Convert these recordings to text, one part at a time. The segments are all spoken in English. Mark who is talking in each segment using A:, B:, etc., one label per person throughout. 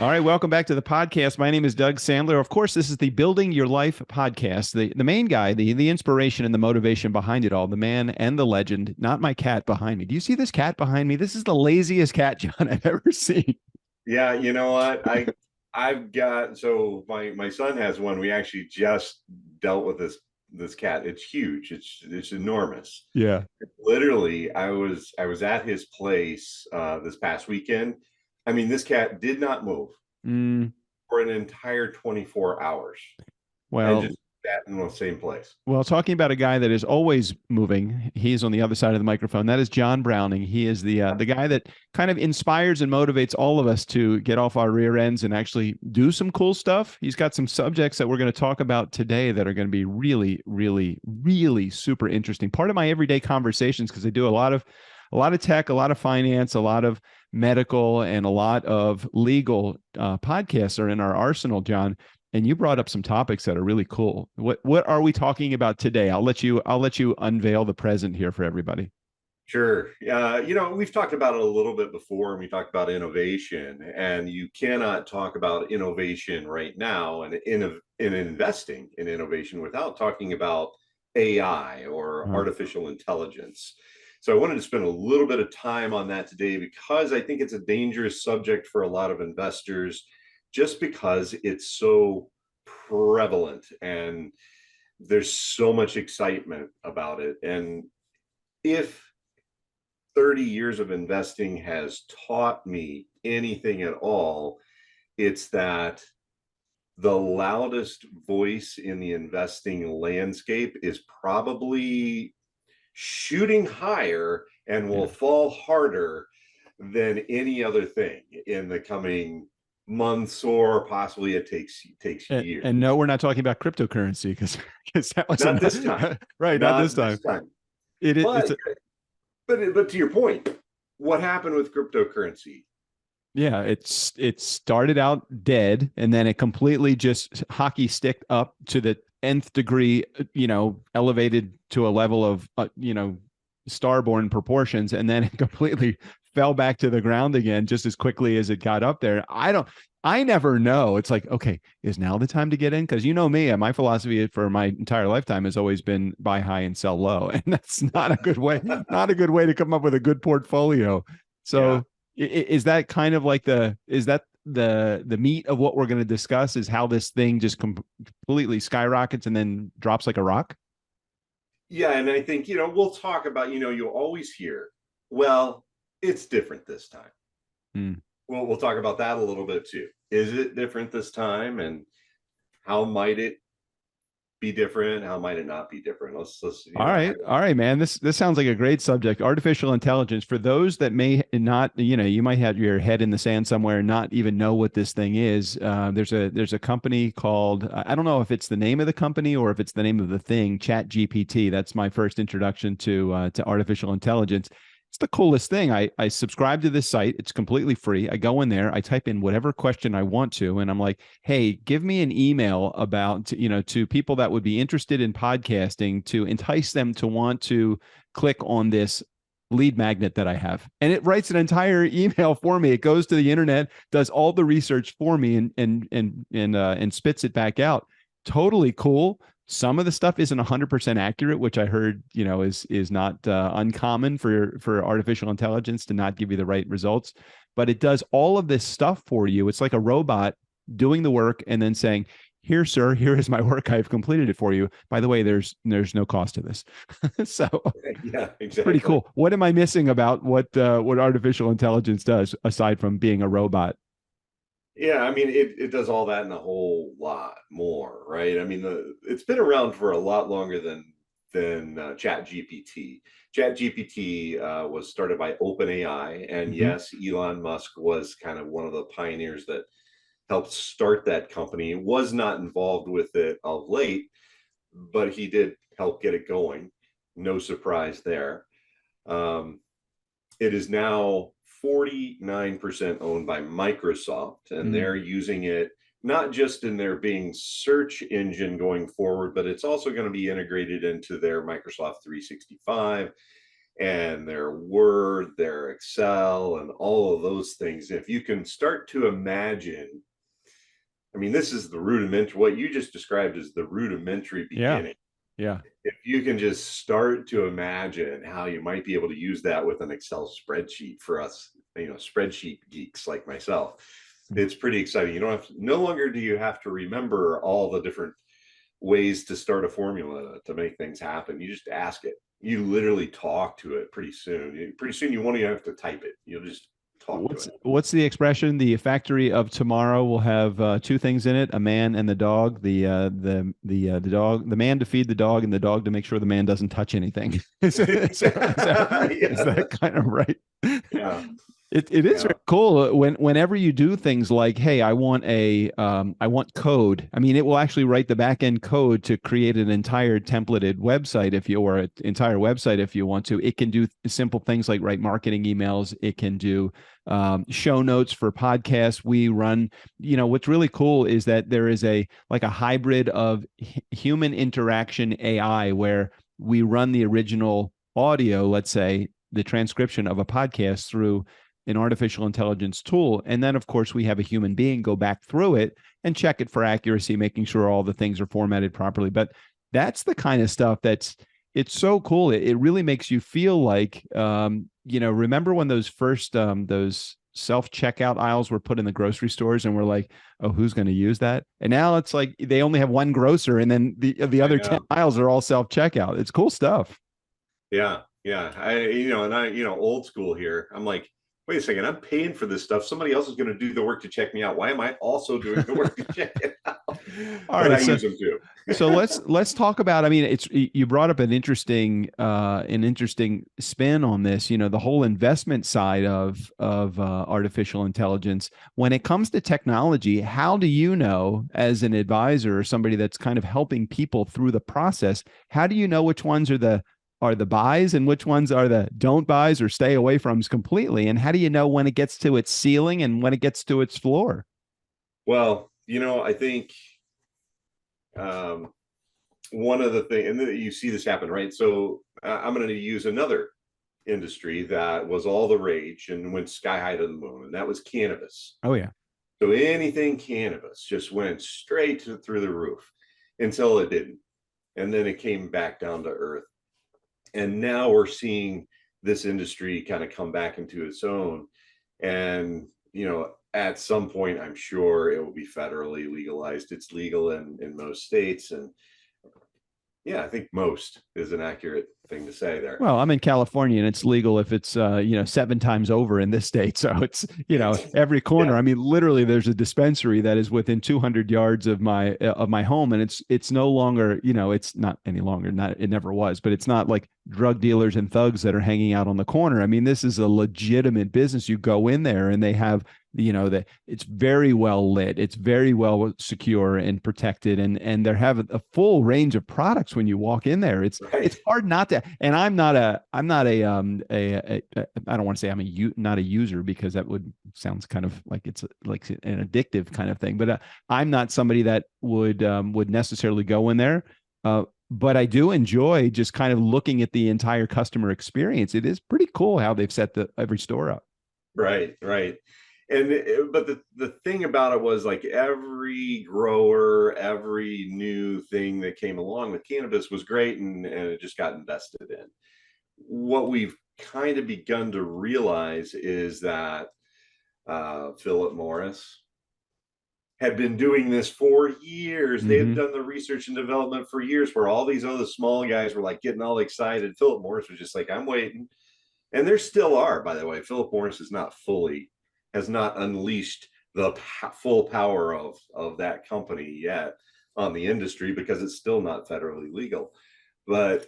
A: All right, welcome back to the podcast. My name is Doug Sandler. Of course, this is the Building Your Life podcast. The main guy, the inspiration and the motivation behind it all, the man and the legend, not my cat behind me. Do you see this cat behind me? This is the laziest cat, John, I've ever seen.
B: Yeah, you know what? I've got my son has one. We actually just dealt with this cat. It's huge. It's enormous.
A: Yeah.
B: Literally, I was at his place this past weekend. I mean, this cat did not move
A: Mm,
B: for an entire 24 hours and
A: well,
B: just sat in the same place.
A: well, talking about a guy that is always moving, he's on the other side of the microphone. That is John Browning. He is the guy that kind of inspires and motivates all of us to get off our rear ends and actually do some cool stuff. He's got some subjects that we're going to talk about today that are going to be really, really, really super interesting. Part of my everyday conversations, because I do a lot of tech, a lot of finance, a lot of medical, and a lot of legal podcasts are in our arsenal, John. And you brought up some topics that are really cool. What are we talking about today? I'll let you unveil the present here for everybody.
B: Sure. We've talked about it a little bit before, and we talked about innovation, and you cannot talk about innovation right now and in investing in innovation without talking about AI or
A: Uh,
B: artificial intelligence. So I wanted to spend a little bit of time on that today because I think it's a dangerous subject for a lot of investors just because it's so prevalent and there's so much excitement about it. And if 30 years of investing has taught me anything at all, it's that the loudest voice in the investing landscape is probably shooting higher and will
A: yeah.
B: fall harder than any other thing in the coming months, or possibly it takes years.
A: And no, we're not talking about cryptocurrency because that was
B: Not this time.
A: right. Not this
B: Not this
A: time.
B: time.
A: It's
B: But but to your point, what happened with cryptocurrency?
A: Yeah, it started out dead and then it completely just hockey sticked up to the nth degree, elevated to a level of, starborn proportions, and then it completely fell back to the ground again just as quickly as it got up there. I never know. It's like, okay, is now the time to get in? Because you know me, my philosophy for my entire lifetime has always been buy high and sell low. And that's not a good way, not a good way to come up with a good portfolio.
B: Yeah.
A: So is that kind of like is that the meat of what we're going to discuss, is how this thing just completely skyrockets and then drops like a rock?
B: Yeah. And I think, we'll talk about, you always hear, well, it's different this time.
A: Hmm.
B: We'll talk about that a little bit too. Is it different this time? And how might it be different? How might it not be different? Let's
A: All right, man. This sounds like a great subject. Artificial intelligence. For those that may not, you might have your head in the sand somewhere and not even know what this thing is. There's a company called, I don't know if it's the name of the company or if it's the name of the thing, Chat GPT. That's my first introduction to artificial intelligence. It's the coolest thing. I subscribe to this site. It's completely free. I go in there, I type in whatever question I want to, and I'm like, hey, give me an email about, to people that would be interested in podcasting, to entice them to want to click on this lead magnet that I have. And it writes an entire email for me. It goes to the internet, does all the research for me, and spits it back out. Totally cool. Some of the stuff isn't 100% accurate, which I heard, is not uncommon for artificial intelligence to not give you the right results. But it does all of this stuff for you. It's like a robot doing the work and then saying, "Here, sir, here is my work. I've completed it for you. By the way, there's no cost to this." So
B: Yeah,
A: it's pretty
B: exactly.
A: cool. What am I missing about what artificial intelligence does aside from being a robot?
B: Yeah, I mean, it does all that and a whole lot more, right? I mean, it's been around for a lot longer than Chat GPT. Chat GPT was started by OpenAI, and
A: Mm-hmm.
B: yes, Elon Musk was kind of one of the pioneers that helped start that company. Was not involved with it of late, but he did help get it going. No surprise there. Um, it is now 49% owned by Microsoft, and they're
A: Mm.
B: using it not just in their Bing search engine going forward, but it's also going to be integrated into their Microsoft 365 and their Word, their Excel, and all of those things. If you can start to imagine, I mean, this is the rudimentary, what you just described is the rudimentary
A: Yeah.
B: beginning.
A: Yeah.
B: If you can just start to imagine how you might be able to use that with an Excel spreadsheet for us, spreadsheet geeks like myself, it's pretty exciting. You don't have to, no longer do you have to remember all the different ways to start a formula to make things happen. You just ask it. You literally talk to it pretty soon. Pretty soon you won't even have to type it. You'll just talk to it.
A: What's the expression? The factory of tomorrow will have two things in it: a man and the dog. The man to feed the dog, and the dog to make sure the man doesn't touch anything. Is that kind of right?
B: Yeah.
A: It is very cool whenever you do things like, hey, I want code. I mean, it will actually write the back end code to create an entire templated website or an entire website if you want to. It can do simple things like write marketing emails. It can do show notes for podcasts we run. What's really cool is that there is a hybrid of human interaction AI where we run the original audio, let's say the transcription of a podcast through an artificial intelligence tool. And then, of course, we have a human being go back through it and check it for accuracy, making sure all the things are formatted properly. But that's the kind of stuff it's so cool. It really makes you feel like, remember when those first, those self-checkout aisles were put in the grocery stores and we're like, oh, who's going to use that? And now it's like they only have one grocer and then the other 10 aisles are all self-checkout. It's cool stuff.
B: Yeah. Yeah. Old school here. I'm like, wait a second, I'm paying for this stuff. Somebody else is going to do the work to check me out. Why am I also doing the work to check it out?
A: All right,
B: I use them too.
A: So let's talk about, I mean, you brought up an interesting spin on this, the whole investment side of artificial intelligence. When it comes to technology, how do you know, as an advisor or somebody that's kind of helping people through the process, how do you know which ones are the buys and which ones are the don't buys or stay away from completely? And how do you know when it gets to its ceiling and when it gets to its floor?
B: Well, I think one of the things, and you see this happen, right? So I'm going to use another industry that was all the rage and went sky high to the moon, and that was cannabis.
A: Oh, yeah.
B: So anything cannabis just went straight through the roof until it didn't. And then it came back down to earth. And now we're seeing this industry kind of come back into its own. And, at some point, I'm sure it will be federally legalized. It's legal in most states. And yeah, I think most is an accurate thing to say there.
A: Well, I'm in California and it's legal if it's 7 times over in this state. So it's, every corner. Yeah. I mean, literally there's a dispensary that is within 200 yards of my home, and it's no longer, it's not any longer, it never was, but it's not like drug dealers and thugs that are hanging out on the corner. I mean, this is a legitimate business. You go in there and they have, that it's very well lit, it's very well secure and protected, and they have a full range of products when you walk in there. It's hard not to. And I'm not a I don't want to say I'm not a user, because that sounds kind of like it's like an addictive kind of thing, but I'm not somebody that would necessarily go in there. But I do enjoy just kind of looking at the entire customer experience. It is pretty cool how they've set every store up.
B: Right. But the thing about it was, like, every grower, every new thing that came along with cannabis was great, and it just got invested in. What we've kind of begun to realize is that Philip Morris had been doing this for years. They had done the research and development for years, where all these other small guys were like getting all excited. Philip Morris was just like, I'm waiting. And there still are, by the way. Philip Morris has not unleashed the full power of that company yet on the industry, because it's still not federally legal. But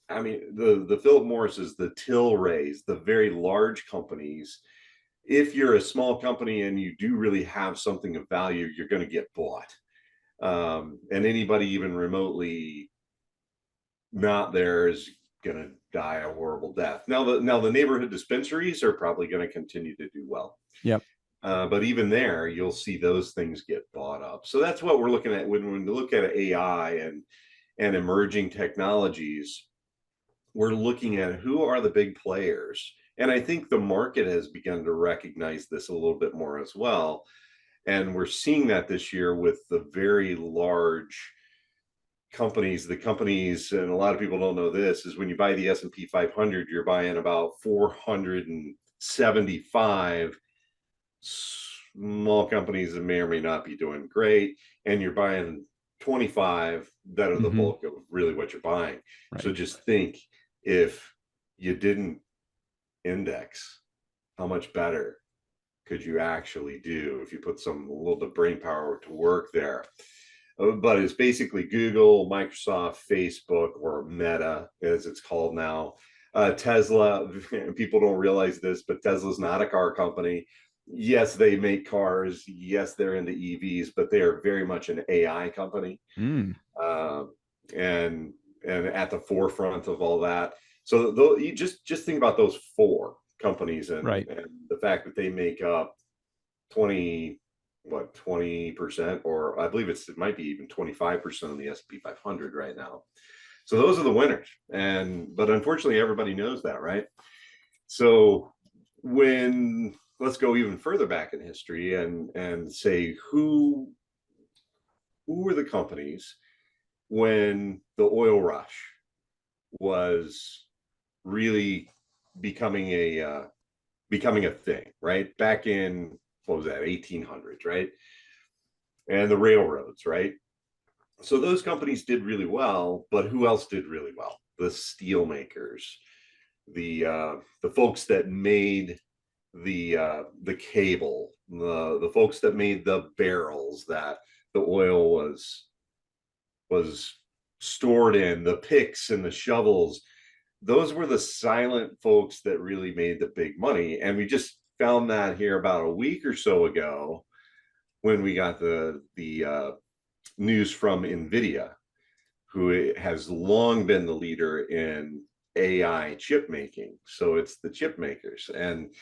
B: I mean, the Philip Morris's, the Tilrays, the very large companies, if you're a small company and you do really have something of value, you're going to get bought. And anybody even remotely not there is going to die a horrible death. Now the neighborhood dispensaries are probably going to continue to do well.
A: Yep.
B: But even there, you'll see those things get bought up. So that's what we're looking at when we look at AI and emerging technologies. we're looking at who are the big players. And I think the market has begun to recognize this a little bit more as well. And we're seeing that this year with the very large companies. The companies, and a lot of people don't know this, is when you buy the S&P 500, you're buying about 475 small companies that may or may not be doing great, and you're buying 25 that are the
A: Mm-hmm.
B: bulk of really what you're buying. So
A: Right.
B: just think, if you didn't index, how much better could you actually do if you put some a little bit of brain power to work there? But it's basically Google, Microsoft, Facebook, or Meta, as it's called now. Tesla, people don't realize this, but Tesla's not a car company. Yes, they make cars. Yes, they're into EVs, but they are very much an AI company,
A: Mm.
B: uh, and and at the forefront of all that. So though, you just think about those four companies,
A: Right.
B: and the fact that they make up 20%, or I believe it might be even 25% of the S&P 500 right now. So those are the winners. But unfortunately everybody knows that, right? So when let's go even further back in history and say who were the companies when the oil rush was really becoming a thing, right? Back in, what was that, 1800s, right? And the railroads, right? So those companies did really well, but who else did really well? The steel makers, the folks that made the cable, the folks that made the barrels that the oil was stored in, the picks and the shovels. Those were the silent folks that really made the big money. And we just found that here about a week or so ago when we got the news from NVIDIA, who has long been the leader in AI chip making. So it's the chip makers, and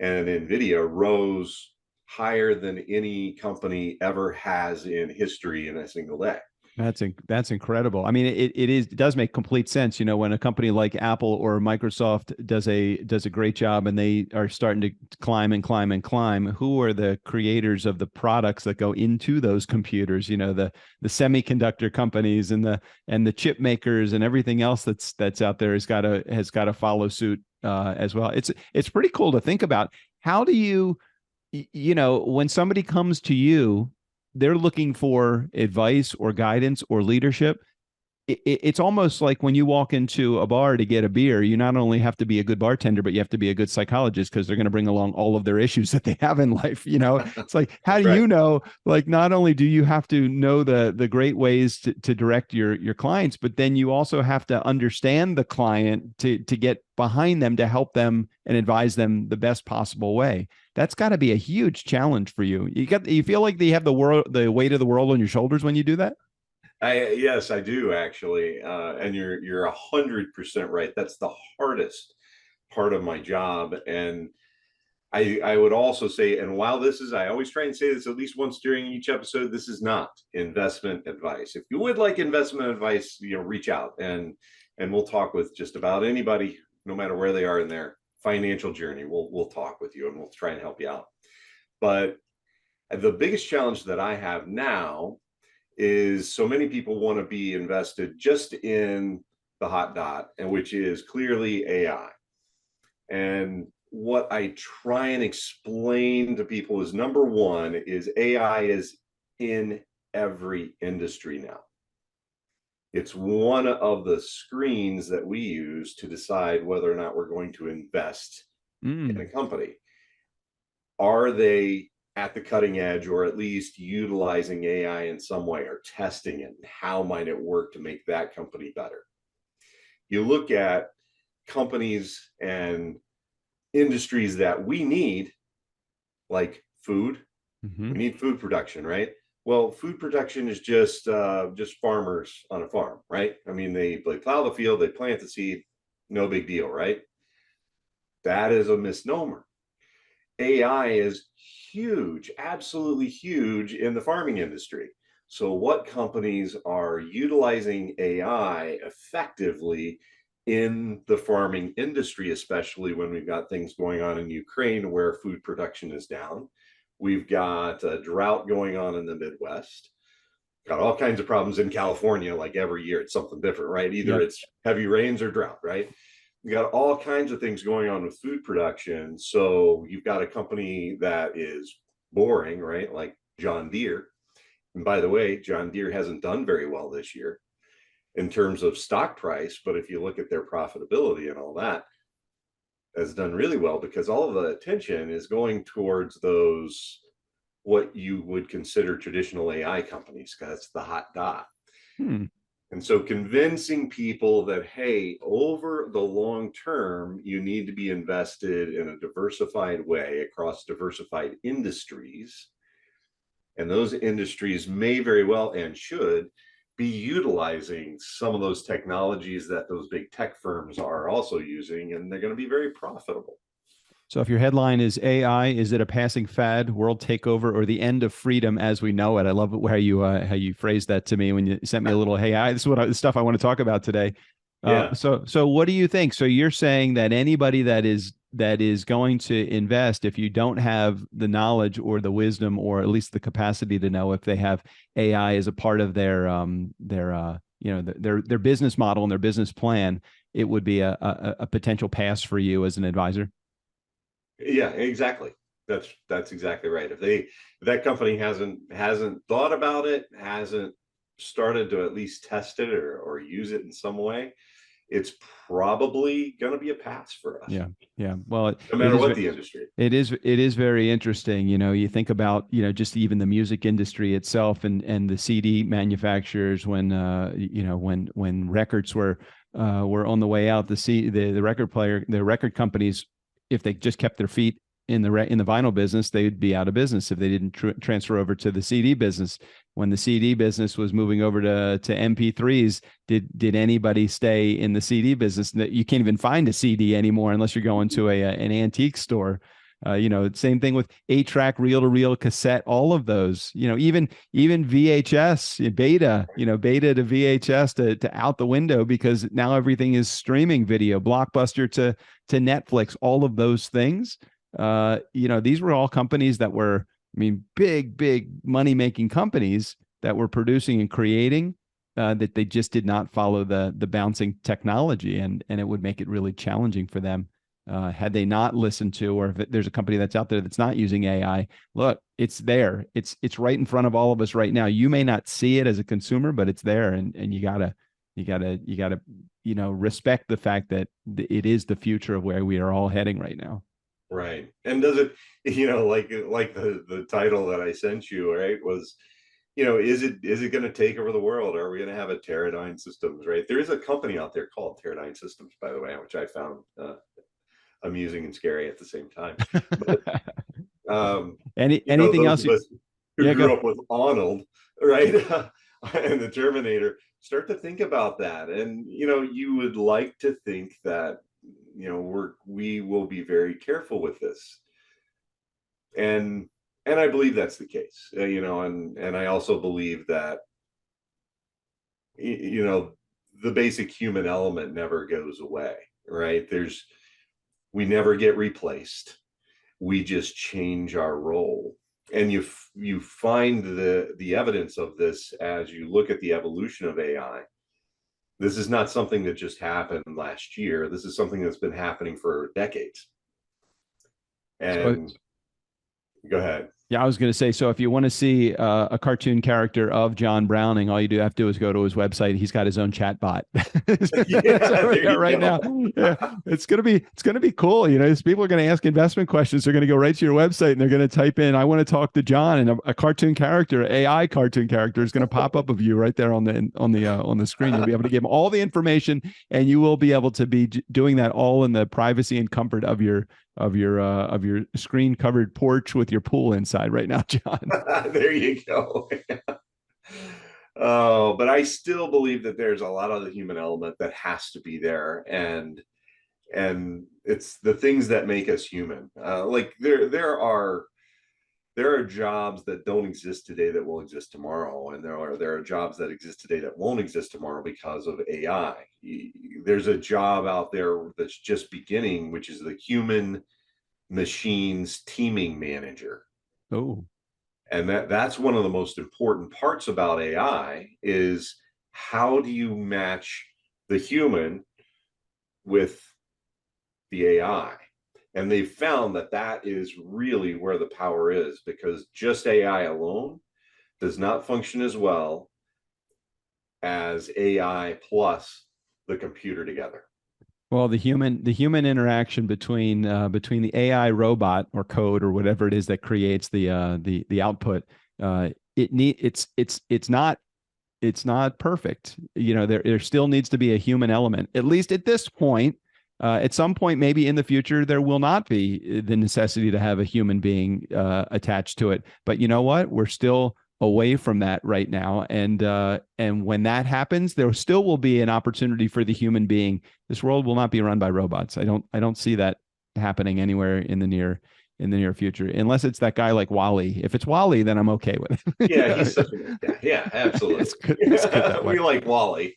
B: NVIDIA rose higher than any company ever has in history in a single day.
A: That's incredible. I mean, it does make complete sense. You know, when a company like Apple or Microsoft does a great job and they are starting to climb and climb and climb, who are the creators of the products that go into those computers? You know, the semiconductor companies and the chip makers and everything else that's out there has got to follow suit as well. It's pretty cool to think about. How do you, you know, when somebody comes to you, they're looking for advice or guidance or leadership. It's almost like when you walk into a bar to get a beer, you not only have to be a good bartender, but you have to be a good psychologist, because they're going to bring along all of their issues that they have in life. You know, it's like, how
B: That's
A: do
B: right.
A: you know, like, not only do you have to know the great ways to direct your clients, but then you also have to understand the client to get behind them, to help them and advise them the best possible way. That's got to be a huge challenge for you. You feel like you have the weight of the world on your shoulders when you do that?
B: Yes, I do actually, and you're 100% right. That's the hardest part of my job, and I would also say, and while this is, I always try and say this at least once during each episode, this is not investment advice. If you would like investment advice, reach out, and we'll talk with just about anybody, no matter where they are in their financial journey. We'll talk with you and we'll try and help you out. But the biggest challenge that I have now is so many people want to be invested just in the hot dot, and which is clearly AI. And what I try and explain to people is, number one is AI is in every industry now. It's one of the screens that we use to decide whether or not we're going to invest in a
A: Mm.
B: company. Are they at the cutting edge, or at least utilizing AI in some way, or testing it? How might it work to make that company better? You look at companies and industries that we need, like food.
A: Hmm.
B: We need food production, right? Well, food production is just farmers on a farm, right? I mean, they plow the field, they plant the seed, no big deal, right? That is a misnomer. AI is huge, absolutely huge in the farming industry. So, what companies are utilizing AI effectively in the farming industry, especially when we've got things going on in Ukraine where food production is down. We've got a drought going on in the Midwest, got all kinds of problems in California. Like every year, it's something different, right? Either
A: Yep.
B: it's heavy rains or drought, right? You got all kinds of things going on with food production. So you've got a company that is boring, right? Like John Deere. And by the way, John Deere hasn't done very well this year in terms of stock price, but if you look at their profitability and all that, has done really well because all of the attention is going towards those what you would consider traditional AI companies because it's the hot dot.
A: Hmm.
B: And so convincing people that, hey, over the long term, you need to be invested in a diversified way across diversified industries. And those industries may very well and should be utilizing some of those technologies that those big tech firms are also using, and they're going to be very profitable.
A: So if your headline is AI, is it a passing fad, world takeover, or the end of freedom as we know it? I love how you phrased that to me when you sent me a little, hey, this is the stuff I want to talk about today.
B: Yeah.
A: So what do you think? So you're saying that anybody that is going to invest, if you don't have the knowledge or the wisdom or at least the capacity to know if they have AI as a part of their business model and their business plan, it would be a potential pass for you as an advisor.
B: Yeah, exactly. That's exactly right. If that company hasn't thought about it, hasn't started to at least test it or use it in some way, it's probably going to be a pass for us.
A: Yeah, yeah. Well,
B: No
A: it
B: matter
A: is
B: what the industry.
A: it is very interesting. You think about just even the music industry itself and the CD manufacturers when when records were on the way out. The record companies, if they just kept their feet in the vinyl business, they'd be out of business if they didn't transfer over to the CD business. When the CD business was moving over to MP3s, did anybody stay in the CD business? You can't even find a CD anymore unless you're going to an antique store. Same thing with 8-track, reel-to-reel, cassette, all of those. Even VHS, beta to VHS to out the window because now everything is streaming video, Blockbuster to Netflix, all of those things. These were all companies that were, big money making companies that were producing and creating that they just did not follow the bouncing technology, and it would make it really challenging for them had they not listened to, or if there's a company that's out there that's not using AI. Look, it's there. It's right in front of all of us right now. You may not see it as a consumer, but it's there, and you gotta respect the fact that it is the future of where we are all heading right now.
B: Right. And does it, like the title that I sent you, right, was, is it going to take over the world? Are we going to have a Teradyne Systems, right? There is a company out there called Teradyne Systems, by the way, which I found amusing and scary at the same time. But
A: Anything
B: those
A: else?
B: of us who
A: Yeah, go.
B: grew up with Arnold, right, and the Terminator, start to think about that. And you would like to think that we will be very careful with this, and I believe that's the case. And I also believe that the basic human element never goes away, right? We never get replaced. We just change our role. And you find the evidence of this as you look at the evolution of AI. This is not something that just happened last year. This is something that's been happening for decades.
A: So
B: And go ahead.
A: yeah, I was going to say, so if you want to see a cartoon character of John Browning, all you do have to do is go to his website. He's got his own chat bot.
B: Yeah,
A: right now. Yeah, it's gonna be cool. People are going to ask investment questions. They're going to go right to your website and they're going to type in, "I want to talk to John," and a cartoon character, AI cartoon character, is going to pop up of you right there on the screen. You'll be able to give them all the information, and you will be able to be doing that all in the privacy and comfort of your screen covered porch with your pool inside right now, John.
B: There you go. Oh, but I still believe that there's a lot of the human element that has to be there, and it's the things that make us human. Like there are there are jobs that don't exist today that will exist tomorrow, and there are jobs that exist today that won't exist tomorrow because of AI. There's a job out there that's just beginning, which is the human machines teaming manager.
A: Oh,
B: And that's one of the most important parts about AI is how do you match the human with the AI? And they've found that that is really where the power is, because just AI alone does not function as well as AI plus the computer together.
A: well, the human interaction between the AI robot or code or whatever it is that creates the output, it's not perfect. There still needs to be a human element, at least at this point. At some point, maybe in the future, there will not be the necessity to have a human being attached to it. But you know what? We're still away from that right now, and when that happens, there still will be an opportunity for the human being. This world will not be run by robots. I don't see that happening anywhere in the near future, unless it's that guy like Wally. If it's Wally, then I'm okay with it.
B: Yeah, he's such a good guy. Yeah, absolutely.
A: It's good that way.
B: We like Wally.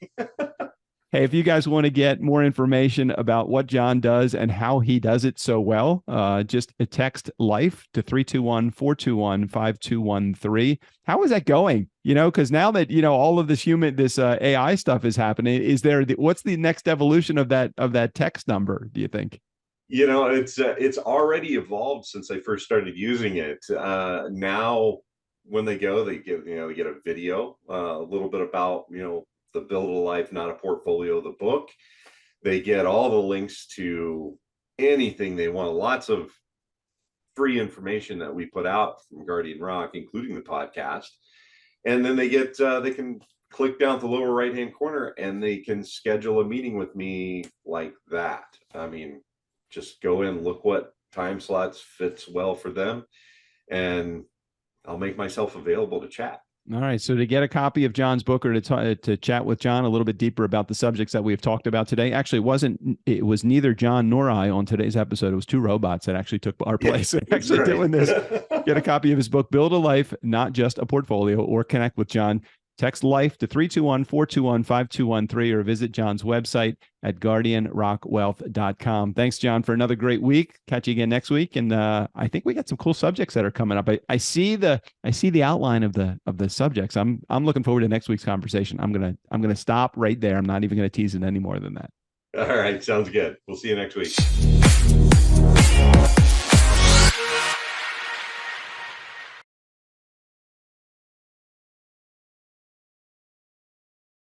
A: Hey, if you guys want to get more information about what John does and how he does it so well, just text LIFE to 321-421-5213. How is that going? Because now that, all of this AI stuff is happening, what's the next evolution of that text number, do you think?
B: It's already evolved since I first started using it. Now when they get a video, a little bit about, the Build a Life, Not a Portfolio, the book. They get all the links to anything they want, lots of free information that we put out from Guardian Rock, including the podcast. And then they can click down to the lower right hand corner and they can schedule a meeting with me like that. I mean, just go in, look what time slots fits well for them, and I'll make myself available to chat.
A: All right. So to get a copy of John's book or to chat with John a little bit deeper about the subjects that we have talked about today, actually it was neither John nor I on today's episode. It was two robots that actually took our place actually doing this. Get a copy of his book, Build a Life, Not Just a Portfolio, or connect with John. Text LIFE to 321-421-5213 or visit John's website at guardianrockwealth.com. Thanks, John, for another great week. Catch you again next week. And I think we got some cool subjects that are coming up. I see the outline of the subjects. I'm looking forward to next week's conversation. I'm gonna stop right there. I'm not even gonna tease it any more than that.
B: All right, sounds good. We'll see you next week.